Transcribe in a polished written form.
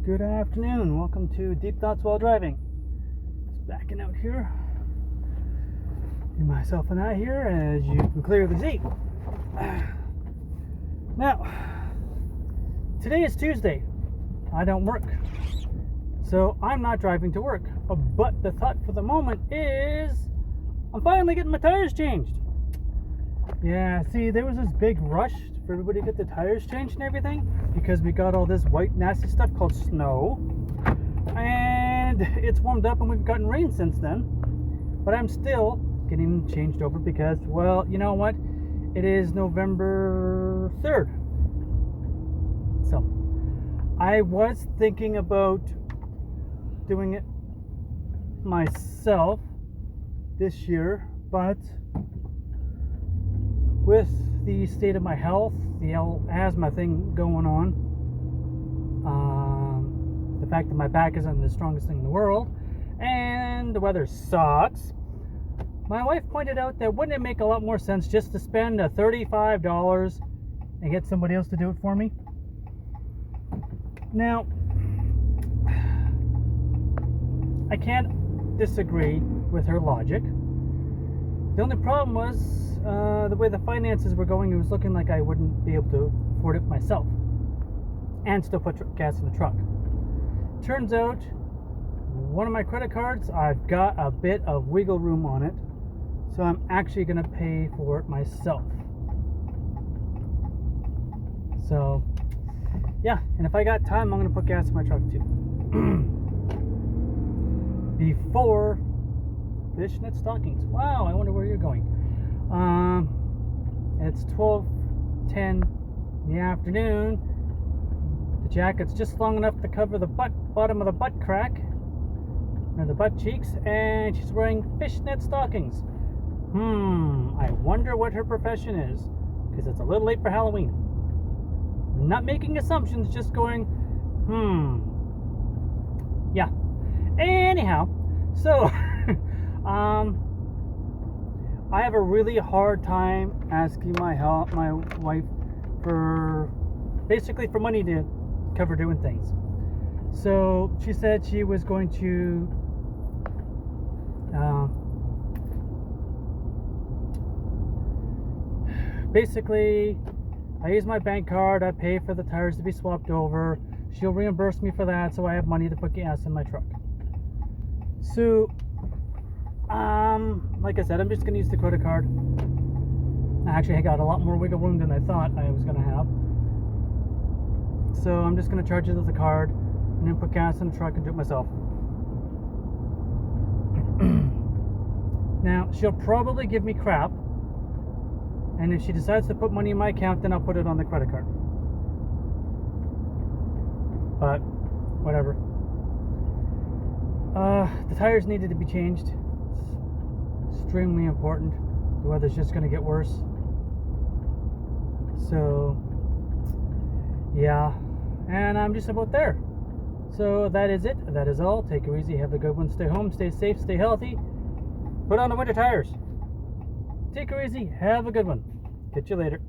Good afternoon. Welcome to Deep Thoughts While Driving. Just backing out here. Do myself and I here, as you can clearly see. Now, today is Tuesday. I don't work, so I'm not driving to work. But the thought for the moment is I'm finally getting my tires changed. Yeah, see, there was this big rush for everybody to get the tires changed and everything because we got all this white nasty stuff called snow, and it's warmed up and we've gotten rain since then. But I'm still getting changed over because, well, you know what, it is November 3rd, so I was thinking about doing it myself this year, but with the state of my health, the asthma thing going on, the fact that my back isn't the strongest thing in the world, and the weather sucks, my wife pointed out that wouldn't it make a lot more sense just to spend $35 and get somebody else to do it for me? Now, I can't disagree with her logic. The only problem was the way the finances were going, it was looking like I wouldn't be able to afford it myself and still put gas in the truck. Turns out, one of my credit cards, I've got a bit of wiggle room on it, so I'm actually going to pay for it myself. So, yeah, and if I got time, I'm going to put gas in my truck too. Before fishnet stockings. Wow, I wonder where you're going. It's 12:10 in the afternoon. The jacket's just long enough to cover the bottom of the butt crack, or the butt cheeks, and she's wearing fishnet stockings. I wonder what her profession is, because it's a little late for Halloween. Not making assumptions, just going, yeah. Anyhow, so I have a really hard time asking my wife for basically for money to cover doing things. So she said she was going to basically, I use my bank card, I pay for the tires to be swapped over, she'll reimburse me for that, so I have money to put gas in my truck. So like I said, I'm just going to use the credit card. Actually, I got a lot more wiggle room than I thought I was going to have. So I'm just going to charge it with the card and then put gas in the truck and do it myself. Now, she'll probably give me crap. And if she decides to put money in my account, then I'll put it on the credit card. But, whatever. The tires needed to be changed. It's extremely important. The weather's just going to get worse. So, yeah. And I'm just about there. So that is it. That is all. Take it easy. Have a good one. Stay home. Stay safe. Stay healthy. Put on the winter tires. Take it easy. Have a good one. Catch you later.